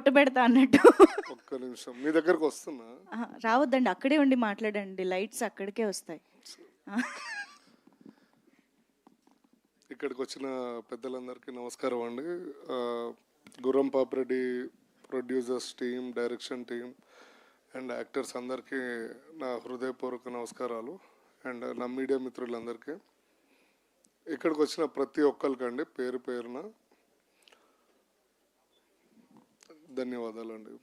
బొట్టు పెడతా అన్నట్టు. ఒక్క నిమిషం మీ దగ్గరకు వస్తున్నా. రావద్దండి, అక్కడే ఉండి మాట్లాడండి, లైట్స్ అక్కడికే వస్తాయి. ఇక్కడికి వచ్చిన పెద్దలందరికీ నమస్కారం అండి. గుర్రం Papireddy producers team, direction team and actors అందరికీ నా హృదయపూర్వక నమస్కారాలు. అండ్ నా మీడియా మిత్రులందరికీ, ఇక్కడికి వచ్చిన ప్రతి ఒక్కరికండి పేరు పేరున ధన్యవాదాలండి.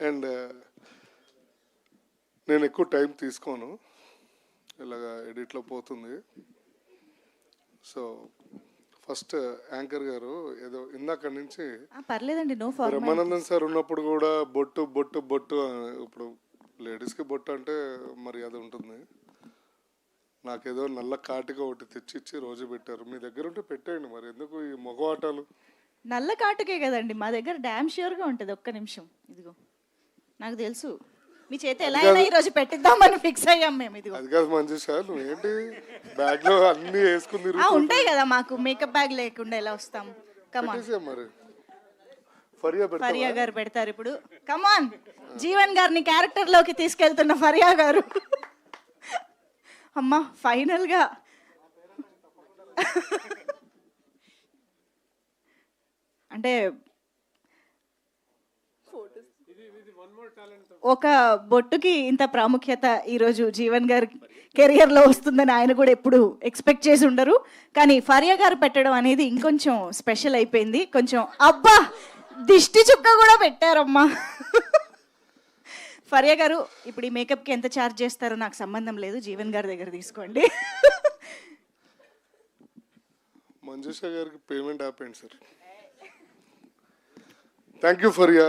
అండ్ నేను ఎక్కువ టైం తీసుకోను, ఇలాగా ఎడిట్లో పోతుంది. సో ఫస్ట్ యాంకర్ గారు ఏదో ఇందాక నుంచి పర్లేదండి, నో ఫార్మాలిటీస్. బ్రహ్మానందన్ సార్ ఉన్నప్పుడు కూడా బొట్టు బొట్టు బొట్టు, ఇప్పుడు లేడీస్కి బొట్టు అంటే మర్యాద ఉంటుంది. నాకేదో నల్ల కాటిగా ఒకటి తెచ్చిచ్చి రోజు పెట్టారు. మీ దగ్గర ఉంటే పెట్టేయండి, మరి ఎందుకు ఈ మగవాటాలు? నల్ల కాటుకే కదండి మా దగ్గర, డ్యామ్ ష్యూర్గా ఉంటుంది. ఒక్క నిమిషం, ఇదిగో నాకు తెలుసు, మీ చేత ఎలా అయినా ఈరోజు పెట్టిద్దామని ఫిక్స్ అయ్యాం మేము. ఇదిగో అది కాదు మంచి సార్, నువ్వేంటి బ్యాగ్ లో అన్ని వేసుకుని ఉంటాయి కదా మాకు, మేకప్ బ్యాగ్ లేకుండా ఎలా వస్తాం? కమాన్, మరి ఫరియా గారు పెడతారు ఇప్పుడు. కమాన్, జీవన్ గారిని క్యారెక్టర్ లోకి తీసుకెళ్తున్న ఫరియా గారు. అమ్మా ఫైనల్ గా అంటే ఒక బొట్టుకి ఇంత ప్రాముఖ్యత ఈరోజు జీవన్ గారి కెరియర్లో వస్తుందని ఆయన కూడా ఎప్పుడు ఎక్స్పెక్ట్ చేసి ఉండరు. కానీ ఫరియా గారు పెట్టడం అనేది ఇంకొంచెం స్పెషల్ అయిపోయింది. కొంచెం అబ్బా, దిష్టి చుక్క కూడా పెట్టారమ్మా. ఫరియా గారు, ఇప్పుడు ఈ మేకప్కి ఎంత ఛార్జ్ చేస్తారో నాకు సంబంధం లేదు, జీవన్ గారి దగ్గర తీసుకోండి. మంజుష గారికి పేమెంట్ ఆపేయండి సార్. Thank you Faria.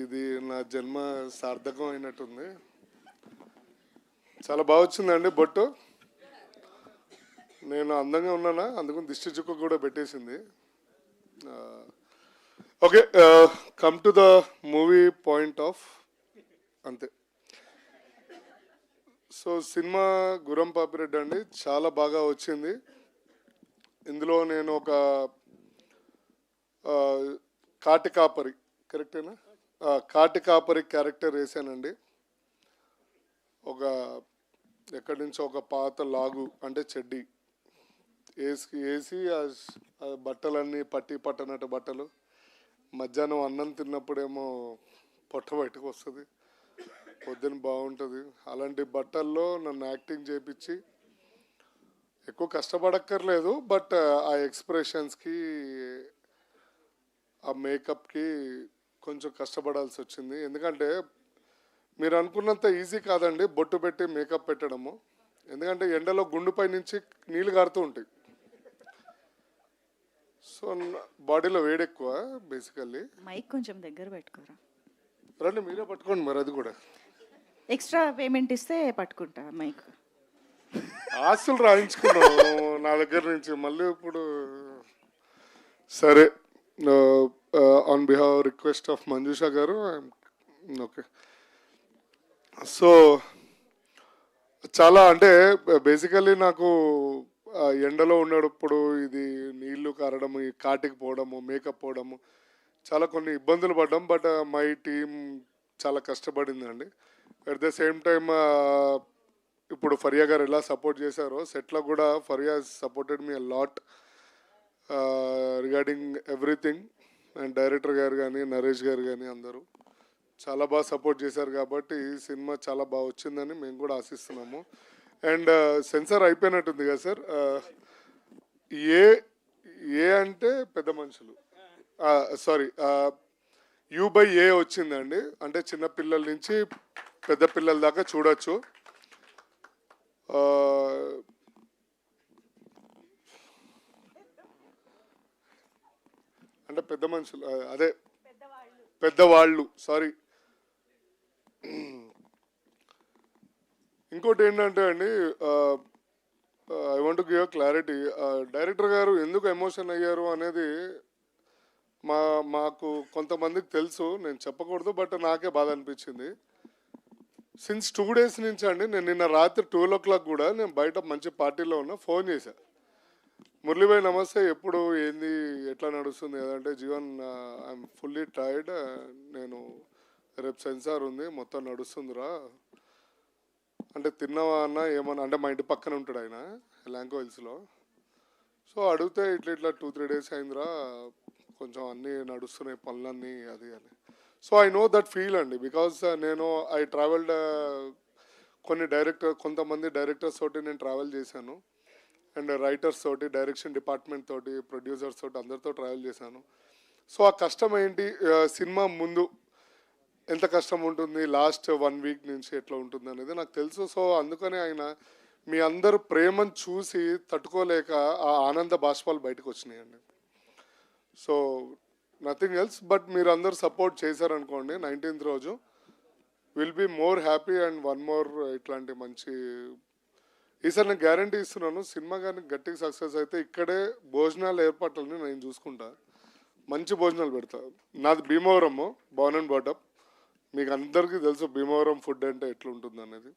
ఇది నా జన్మ సార్థకం అయినట్టుంది. చాలా బాగా వచ్చిందండి బొట్టు. నేను అందంగా ఉన్నానా, అందుకని దిష్టి చుక్క కూడా పెట్టేసింది. Okay, come to the movie point of అంతే. సో సినిమా గుర్రం పాపిరెడ్డి అండి, చాలా బాగా వచ్చింది. ఇందులో నేను ఒక కాటి కాపరి, కరెక్టేనా? కాటి కాపరి క్యారెక్టర్ వేసానండి. ఒక ఎక్కడి నుంచో ఒక పాత లాగు అంటే చెడ్డి వేసి ఆ బట్టలన్నీ పట్టి పట్టనట్టు బట్టలు, మధ్యాహ్నం అన్నం తిన్నప్పుడేమో పొట్ట బయటకు వస్తుంది, పొద్దున బాగుంటుంది. అలాంటి బట్టల్లో నన్ను యాక్టింగ్ చేయించి, ఎక్కువ కష్టపడక్కర్లేదు, బట్ ఆ ఎక్స్ప్రెషన్స్కి ఆ మేకప్కి కొంచెం కష్టపడాల్సి వచ్చింది. ఎందుకంటే మీరు అనుకున్నంత ఈజీ కాదండి బొట్టు పెట్టి మేకప్ పెట్టడము. ఎందుకంటే ఎండలో గుండుపై నుంచి నీళ్ళు కారుతూ ఉంటాయి. సో బాడీలో వేడి ఎక్కువ బేసికల్లీ. మైక్ కొంచెం దగ్గర పెట్టుకోరా. రండి మీరే పట్టుకోండి మరి, అది కూడా ఎక్స్ట్రా పేమెంట్ ఇస్తే పట్టుకుంటా మైక్. ఆస్తులు రాయించుకున్నాను నా దగ్గర నుంచి, మళ్ళీ ఇప్పుడు సరే. On behalf request of Manjusha గారు, ఓకే. సో చాలా అంటే బేసికల్లీ నాకు ఎండలో ఉన్నప్పుడు ఇది నీళ్లు కారడము, ఈ కాటికి పోవడము, మేకప్ పోవడము, చాలా కొన్ని ఇబ్బందులు పడ్డాం. బట్ మై టీమ్ చాలా కష్టపడిందండి. అట్ ద సేమ్ టైమ్ ఇప్పుడు ఫరియా గారు ఎలా సపోర్ట్ చేశారో సెట్లో కూడా Faria supported me a lot regarding everything. And director గారు కానీ, నరేష్ గారు కానీ అందరూ చాలా బాగా సపోర్ట్ చేశారు. కాబట్టి ఈ సినిమా చాలా బాగా వచ్చిందని మేము కూడా ఆశిస్తున్నాము. అండ్ సెన్సార్ అయిపోయినట్టుంది కదా సార్. ఏ అంటే పెద్ద మనుషులు, సారీ, U/A వచ్చిందండి. అంటే చిన్నపిల్లల నుంచి పెద్ద పిల్లల దాకా చూడొచ్చు. అంటే పెద్ద మనుషులు, అదే పెద్దవాళ్ళు, సారీ. ఇంకోటి ఏంటంటే అండి, I want to give clarity. Director గారు ఎందుకు ఎమోషన్ అయ్యారు అనేది మాకు కొంతమందికి తెలుసు, నేను చెప్పకూడదు, బట్ నాకే బాధ అనిపించింది. సిన్స్ 2 days నుంచి అండి, నేను నిన్న రాత్రి 12 o'clock కూడా నేను బయట మంచి పార్టీలో ఉన్నా, ఫోన్ చేశా. మురళీభాయ్ నమస్తే. ఎప్పుడు ఏంది ఎట్లా నడుస్తుంది ఏదంటే జీవన్ ఐఎమ్ ఫుల్లీ టైర్డ్. నేను రేపు సెన్సార్ ఉంది, మొత్తం నడుస్తుందిరా అంటే తిన్నావా అన్న ఏమన్నా అంటే మా ఇంటి పక్కన ఉంటాడు ఆయన ల్యాంకో హిల్స్లో. సో అడిగితే ఇట్లా ఇట్లా 2-3 days అయిందిరా, కొంచెం అన్నీ నడుస్తున్నాయి పనులన్నీ అది అని. So I know that feel అండి, బికాస్ నేను ఐ ట్రావెల్డ్ కొంతమంది డైరెక్టర్స్ తోటి నేను ట్రావెల్ చేశాను, అండ్ రైటర్స్ తోటి, డైరెక్షన్ డిపార్ట్మెంట్ తోటి, ప్రొడ్యూసర్స్ తోటి అందరితో ట్రావెల్ చేశాను. సో ఆ కష్టం ఏంటి, సినిమా ముందు ఎంత కష్టం ఉంటుంది, లాస్ట్ 1 week నుంచి ఎట్లా ఉంటుంది అనేది నాకు తెలుసు. సో అందుకనే ఆయన మీ అందరు ప్రేమను చూసి తట్టుకోలేక ఆ ఆనంద బాష్పాలు బయటకు వచ్చినాయండి. సో నథింగ్ ఎల్స్ బట్ మీరు అందరు సపోర్ట్ చేశారనుకోండి, 19th రోజు will be more happy and one more ఇట్లాంటి మంచి ఈసారి నేను గ్యారంటీ ఇస్తున్నాను. సినిమా కానీ గట్టిగా సక్సెస్ అయితే ఇక్కడే భోజనాలు ఏర్పాట్లని నేను చూసుకుంటా, మంచి భోజనాలు పెడతా. నాది భీమవరము, బోర్న్ అండ్ బాటప్. మీకు అందరికీ తెలుసు భీమవరం ఫుడ్ అంటే ఎట్లుంటుంది అనేది.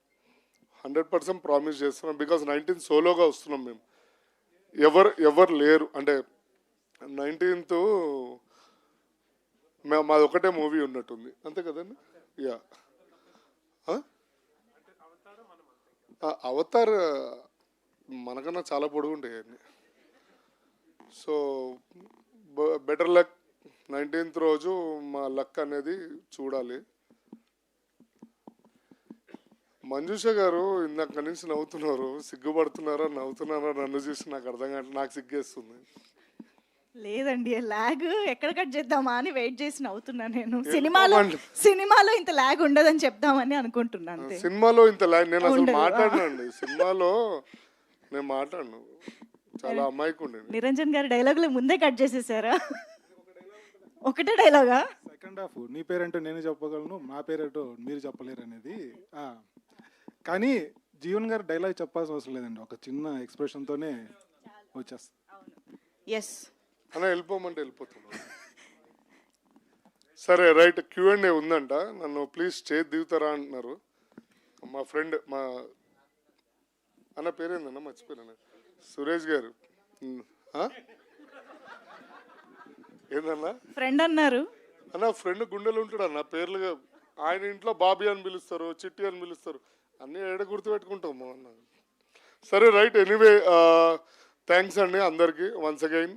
100% ప్రామిస్ చేస్తున్నాం, బికాజ్ 19th సోలోగా వస్తున్నాం మేము. ఎవరు లేరు అంటే 19th మాది ఒకటే మూవీ ఉన్నట్టుంది, అంతే కదండి. యా అవతార్ మనకన్నా చాలా పొడుగు ఉంటాయి అన్ని. So better luck. 19th రోజు మా లక్ అనేది చూడాలి. మంజుష గారు ఇందాక నుంచి నవ్వుతున్నారు, సిగ్గుపడుతున్నారా నవ్వుతున్నారా నన్ను చూసి నాకు అర్థం కావట్లేదు, నాకు సిగ్గేస్తుంది. లేదండి, లాగ్ ఎక్కడ కట్ చేద్దామా అని వెయిట్ చేసి నవ్వుతున్నా నేను. ఎందుకు సినిమాలో ఇంత లాగ్ ఉండదని చెప్దామని అనుకుంటున్నాను. సినిమాలో ఇంత నేను అసలు మాట్లాడినండి, సినిమాలో నేను మాట్లాడను, చాలా అమ్మాయికి ఉండేది. నిరంజన్ గారి డైలాగులు ముందే కట్ చేసేసారా? ఒకటే డైలాగా? సెకండ్ హాఫ్ నీ పేరేంటో నేను చెప్పగలను, నా పేరేంటో మీరు చెప్పలేరు అనేది. కానీ జీవన్ గారు డైలాగ్ చెప్పాల్సిన అవసరం లేదండి, ఒక చిన్న ఎక్స్ప్రెషన్తోనే వచ్చేస్తుంది. ఎస్ అలా వెళ్ళిపోమంటే వెళ్ళిపోతున్నాను. సరే రైట్, Q&A ఉందంట, నన్ను ప్లీజ్ చేతి దిగుతారా అంటున్నారు మా ఫ్రెండ్. మా అన్న పేరేందన్న మర్చిపోయాను, సురేష్ గారు. ఏందన్నా ఫ్రెండ్ అన్నారు అన్న, ఫ్రెండ్ గుండెలు ఉంటాడు అన్న, పేర్లుగా ఆయన ఇంట్లో బాబీ అని పిలుస్తారు, చిట్టి అని పిలుస్తారు, అన్నీ ఏడ గుర్తుపెట్టుకుంటాము అన్న. సరే రైట్, ఎనీవే థ్యాంక్స్ అండి అందరికీ వన్స్ అగైన్.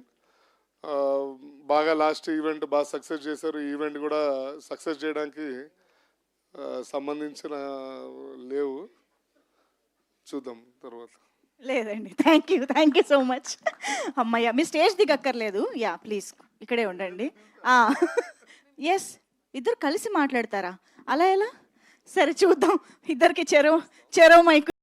బాగా లాస్ట్ ఈవెంట్ బాగా సక్సెస్ చేశారు. ఈ ఈవెంట్ కూడా సక్సెస్ చేయడానికి సంబంధించిన లేవు, చూద్దాం తర్వాత. లేదండి, థ్యాంక్ యూ సో మచ్. అమ్మయ్య, మీ స్టేజ్ దిగక్కర్లేదు. యా ప్లీజ్ ఇక్కడే ఉండండి. ఎస్, ఇద్దరు కలిసి మాట్లాడతారా? అలా ఎలా? సరే చూద్దాం, ఇద్దరికి చెరో మైక్